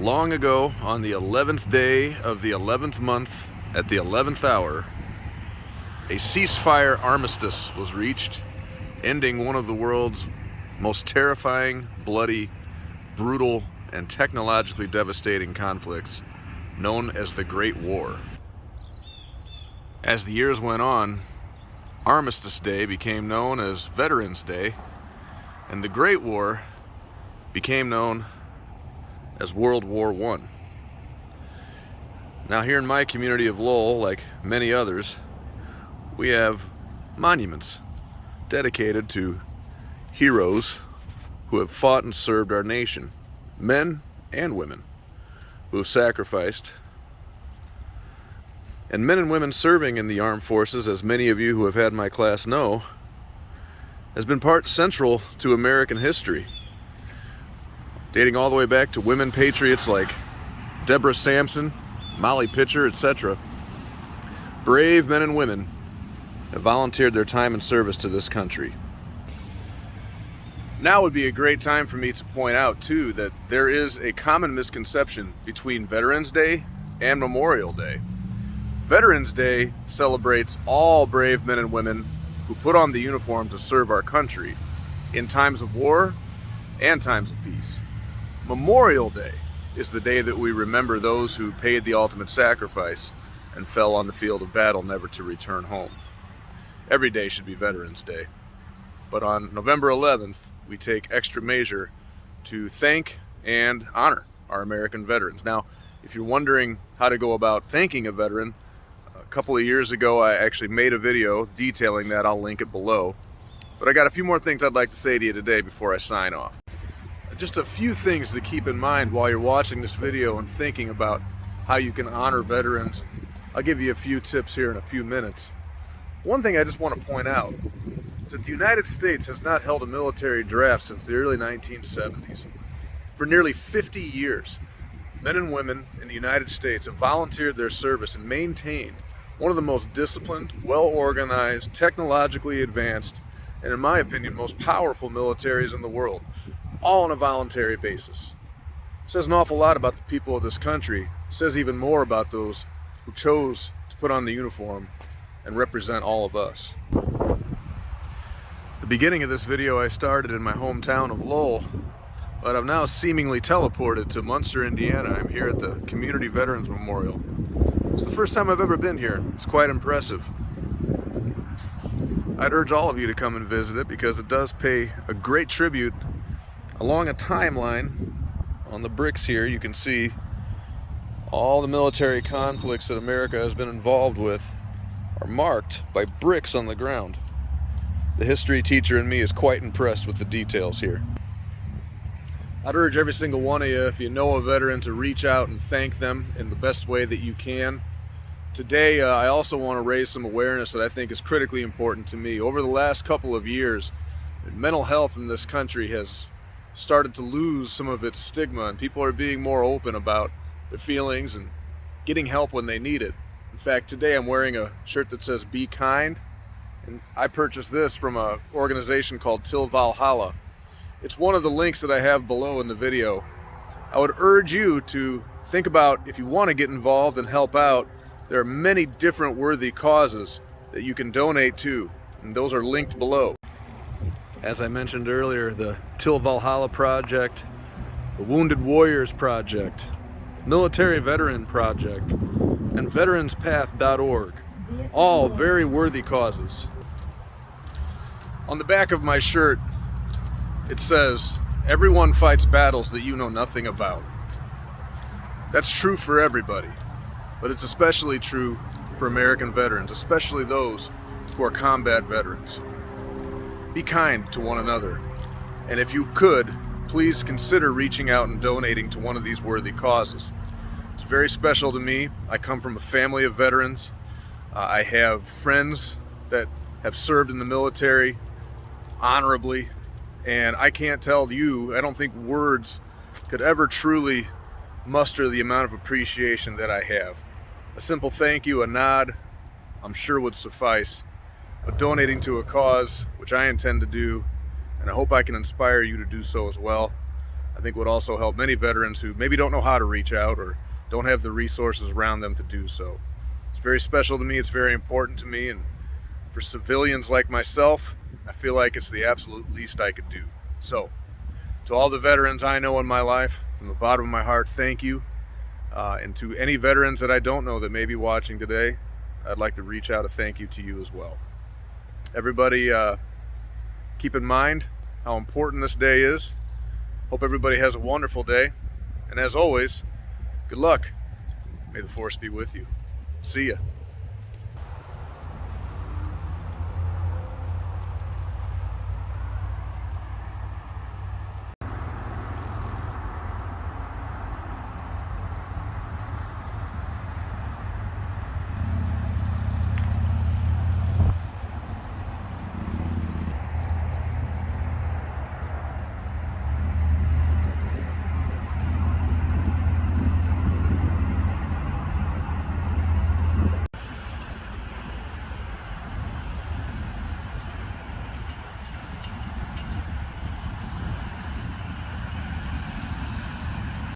Long ago, on the 11th day of the 11th month, at the 11th hour, a ceasefire armistice was reached, ending one of the world's most terrifying, bloody, brutal, and technologically devastating conflicts, known as the Great War. As the years went on, Armistice Day became known as Veterans Day, and the Great War became known as World War I. Now here in my community of Lowell, like many others, we have monuments dedicated to heroes who have fought and served our nation, men and women who have sacrificed. And men and women serving in the armed forces, as many of you who have had my class know, has been part central to American history, dating all the way back to women patriots like Deborah Sampson, Molly Pitcher, etc. Brave men and women have volunteered their time and service to this country. Now would be a great time for me to point out, too, that there is a common misconception between Veterans Day and Memorial Day. Veterans Day celebrates all brave men and women who put on the uniform to serve our country in times of war and times of peace. Memorial Day is the day that we remember those who paid the ultimate sacrifice and fell on the field of battle never to return home. Every day should be Veterans Day, but on November 11th, we take extra measure to thank and honor our American veterans. Now, if you're wondering how to go about thanking a veteran, a couple of years ago I actually made a video detailing that. I'll link it below. But I got a few more things I'd like to say to you today before I sign off. Just a few things to keep in mind while you're watching this video and thinking about how you can honor veterans. I'll give you a few tips here in a few minutes. One thing I just want to point out is that the United States has not held a military draft since the early 1970s. For nearly 50 years, men and women in the United States have volunteered their service and maintained one of the most disciplined, well-organized, technologically advanced, and in my opinion, most powerful militaries in the world, all on a voluntary basis. It says an awful lot about the people of this country. It says even more about those who chose to put on the uniform and represent all of us. The beginning of this video I started in my hometown of Lowell, but I've now seemingly teleported to Munster, Indiana. I'm here at the Community Veterans Memorial. It's the first time I've ever been here. It's quite impressive. I'd urge all of you to come and visit it because it does pay a great tribute. Along a timeline on the bricks here, you can see all the military conflicts that America has been involved with are marked by bricks on the ground. The history teacher in me is quite impressed with the details here. I'd urge every single one of you, if you know a veteran, to reach out and thank them in the best way that you can. Today, I also want to raise some awareness that I think is critically important to me. Over the last couple of years, mental health in this country has started to lose some of its stigma, and people are being more open about their feelings and getting help when they need it. In fact, today I'm wearing a shirt that says "Be Kind," and I purchased this from an organization called Till Valhalla. It's one of the links that I have below in the video. I would urge you to think about, if you want to get involved and help out, there are many different worthy causes that you can donate to, and those are linked below. As I mentioned earlier, the Till Valhalla Project, the Wounded Warriors Project, Military Veteran Project, and VeteransPath.org, all very worthy causes. On the back of my shirt, it says, "Everyone fights battles that you know nothing about." That's true for everybody, but it's especially true for American veterans, especially those who are combat veterans. Be kind to one another, and if you could, please consider reaching out and donating to one of these worthy causes. It's very special to me. I come from a family of veterans. I have friends that have served in the military honorably, and I can't tell you, I don't think words could ever truly muster the amount of appreciation that I have. A simple thank you, a nod, I'm sure would suffice. But donating to a cause, which I intend to do, and I hope I can inspire you to do so as well, I think would also help many veterans who maybe don't know how to reach out or don't have the resources around them to do so. It's very special to me, it's very important to me, and for civilians like myself, I feel like it's the absolute least I could do. So, to all the veterans I know in my life, from the bottom of my heart, thank you. And to any veterans that I don't know that may be watching today, I'd like to reach out a thank you to you as well. Everybody, keep in mind how important this day is. Hope everybody has a wonderful day. And as always, good luck. May the force be with you. See ya.